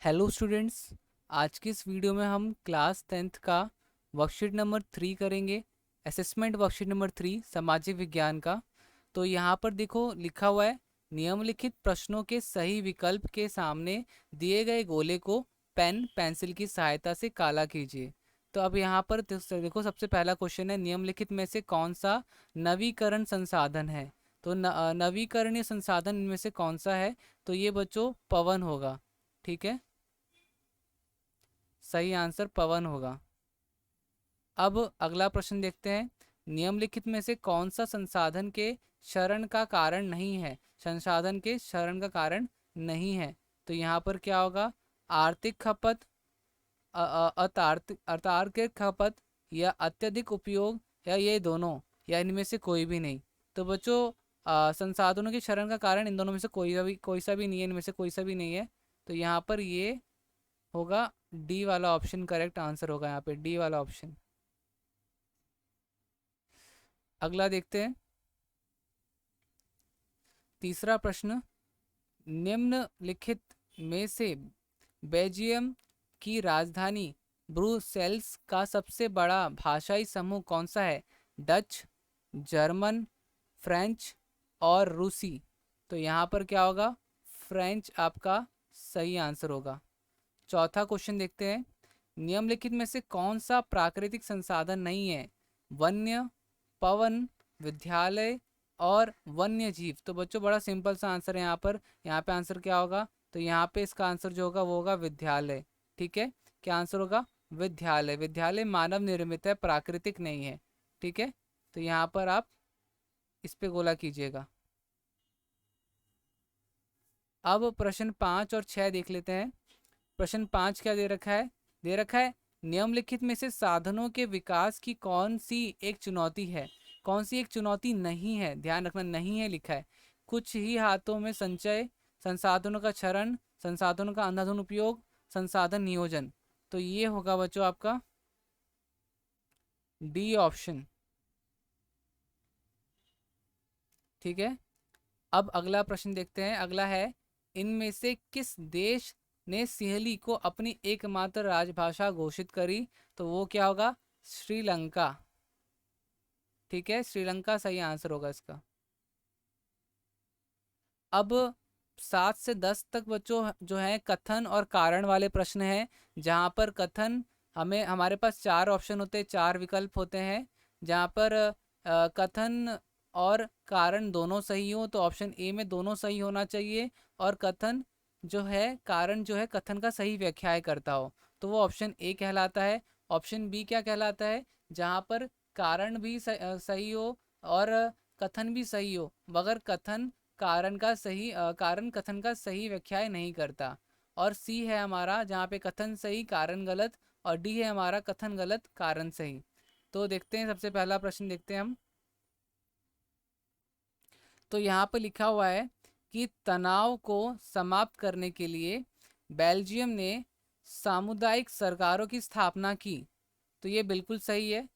Hello students. आज की इस वीडियो में हम क्लास 10th का वर्कशीट नंबर 3 करेंगे। असेसमेंट वर्कशीट नंबर 3 सामाजिक विज्ञान का। तो यहाँ पर देखो लिखा हुआ है, निम्नलिखित प्रश्नों के सही विकल्प के सामने दिए गए गोले को पेन पेंसिल की सहायता से काला कीजिए। तो अब यहाँ पर देखो सबसे पहला क्वेश्चन है, निम्नलिखित में से कौन सा नवीकरण संसाधन है। तो नवीकरणीय संसाधन इनमें से कौन सा है। तो ये बच्चों पवन होगा। ठीक है, सही आंसर पवन होगा। अब अगला प्रश्न देखते हैं, निम्नलिखित में से कौन सा संसाधन के क्षरण का कारण नहीं है। संसाधन के क्षरण का कारण नहीं है। तो यहाँ पर क्या होगा, आर्थिक खपत, अतार्किक खपत या अत्यधिक उपयोग या ये दोनों या इनमें से कोई भी नहीं। तो बच्चों संसाधनों के क्षरण का कारण इन दोनों में से कोई सा भी नहीं है, इनमें से कोई सा भी नहीं है। तो यहाँ पर ये होगा डी वाला ऑप्शन करेक्ट आंसर होगा, यहाँ पे डी वाला ऑप्शन। अगला देखते हैं, तीसरा प्रश्न, निम्नलिखित में से बेल्जियम की राजधानी ब्रुसेल्स का सबसे बड़ा भाषाई समूह कौन सा है। डच, जर्मन, फ्रेंच और रूसी। तो यहाँ पर क्या होगा, फ्रेंच आपका सही आंसर होगा। चौथा क्वेश्चन देखते हैं, निम्नलिखित में से कौन सा प्राकृतिक संसाधन नहीं है। वन्य, पवन, विद्यालय और वन्य जीव। तो बच्चों बड़ा सिंपल सा आंसर है यहाँ पे आंसर क्या होगा। तो यहाँ पे इसका आंसर जो होगा वो होगा विद्यालय। ठीक है, क्या आंसर होगा, विद्यालय। विद्यालय मानव निर्मित है, प्राकृतिक नहीं है। ठीक है, तो यहाँ पर आप इस पे गोला कीजिएगा। अब प्रश्न 5 और 6 देख लेते हैं। प्रश्न 5 क्या दे रखा है, निम्नलिखित में से साधनों के विकास की कौन सी एक चुनौती है। कौन सी एक चुनौती नहीं है, ध्यान रखना नहीं है लिखा है। कुछ ही हाथों में संचय, संसाधनों का क्षरण, संसाधनों का अंधाधुंध उपयोग, संसाधन नियोजन। तो ये होगा बच्चों आपका डी ऑप्शन। ठीक है, अब अगला प्रश्न देखते हैं। अगला है, इनमें से किस देश ने सिंहली को अपनी एकमात्र राजभाषा घोषित करी। तो वो क्या होगा, श्रीलंका। ठीक है, श्रीलंका सही आंसर होगा इसका। अब 7 से 10 तक बच्चों जो है कथन और कारण वाले प्रश्न हैं, जहाँ पर कथन हमें हमारे पास 4 ऑप्शन होते हैं, 4 विकल्प होते हैं। जहाँ पर कथन और कारण दोनों सही हो तो ऑप्शन ए में दोनों सही होना चाहिए, और कथन जो है कारण जो है कथन का सही व्याख्याय करता हो तो वो ऑप्शन ए कहलाता है। ऑप्शन बी क्या कहलाता है, जहाँ पर कारण भी सही हो और कथन भी सही हो मगर कारण कथन का सही व्याख्याय नहीं करता। और सी है हमारा जहाँ पे कथन सही कारण गलत, और डी है हमारा कथन गलत कारण सही। तो देखते हैं, सबसे पहला प्रश्न देखते हैं हम। तो यहाँ पे लिखा हुआ है कि तनाव को समाप्त करने के लिए बेल्जियम ने सामुदायिक सरकारों की स्थापना की। तो ये बिल्कुल सही है।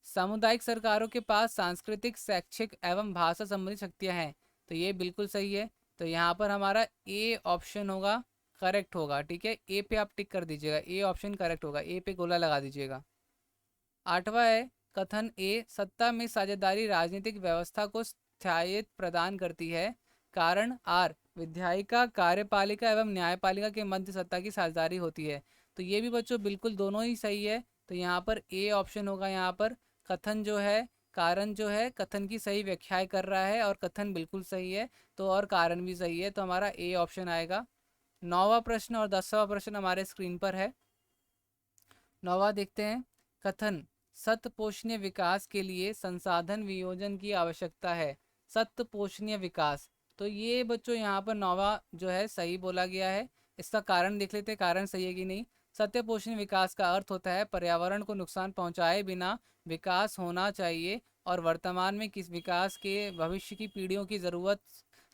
सामुदायिक सरकारों के पास सांस्कृतिक, शैक्षिक एवं भाषा संबंधी शक्तियाँ हैं। तो ये बिल्कुल सही है। तो यहाँ पर हमारा ए ऑप्शन होगा, करेक्ट होगा। ठीक है, ए पे आप टिक कर दीजिएगा, ए ऑप्शन करेक्ट होगा, ए पे गोला लगा दीजिएगा। आठवां है, कथन ए, सत्ता में साझेदारी राजनीतिक व्यवस्था को स्थायित्व प्रदान करती है। कारण आर, विधायिका, कार्यपालिका एवं न्यायपालिका के मध्य सत्ता की साझेदारी होती है। तो ये भी बच्चों बिल्कुल दोनों ही सही है। तो यहाँ पर ए ऑप्शन होगा। यहाँ पर कथन जो है, कारण जो है कथन की सही व्याख्याय कर रहा है और कथन बिल्कुल सही है, तो और कारण भी सही है, तो हमारा ए ऑप्शन आएगा। 9वां प्रश्न और 10वां प्रश्न हमारे स्क्रीन पर है। 9वां देखते हैं, कथन, सत पोषणीय विकास के लिए संसाधन वियोजन की आवश्यकता है। सत पोषणीय विकास, तो ये बच्चों यहाँ पर 9वां जो है सही बोला गया है। इसका कारण देख लेते हैं, कारण सही है कि नहीं। सत्य पोषणीय विकास का अर्थ होता है पर्यावरण को नुकसान पहुँचाए बिना विकास होना चाहिए और वर्तमान में किस विकास के भविष्य की पीढ़ियों की ज़रूरत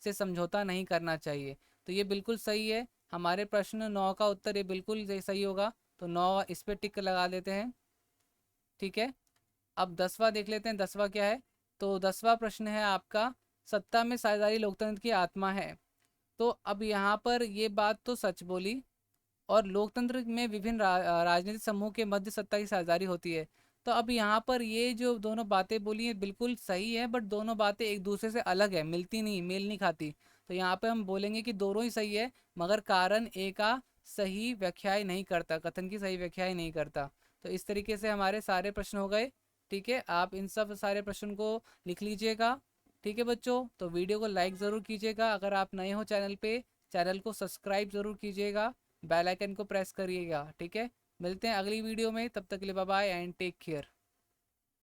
से समझौता नहीं करना चाहिए। तो ये बिल्कुल सही है। हमारे प्रश्न 9 का उत्तर ये बिल्कुल सही होगा। तो 9 इस पे टिक लगा देते हैं। ठीक है, अब 10वां देख लेते हैं। 10वां क्या है, तो 10वां प्रश्न है आपका, सत्ता में साझेदारी लोकतंत्र की आत्मा है। तो अब यहाँ पर ये बात तो सच बोली, और लोकतंत्र में विभिन्न राजनीतिक समूह के मध्य सत्ता की साझेदारी होती है। तो अब यहाँ पर ये जो दोनों बातें बोली हैं बिल्कुल सही है, बट दोनों बातें एक दूसरे से अलग है, मिलती नहीं, मेल नहीं खाती। तो यहाँ पे हम बोलेंगे कि दोनों ही सही है, मगर कारण ए का सही व्याख्या ही नहीं करता, कथन की सही व्याख्या ही नहीं करता। तो इस तरीके से हमारे सारे प्रश्न हो गए। ठीक है, आप इन सब सारे प्रश्न को लिख लीजिएगा। ठीक है बच्चों, तो वीडियो को लाइक ज़रूर कीजिएगा। अगर आप नए हो चैनल पे, चैनल को सब्सक्राइब ज़रूर कीजिएगा, बेल आइकन को प्रेस करिएगा। ठीक है, मिलते हैं अगली वीडियो में, तब तक के लिए bye bye and take care.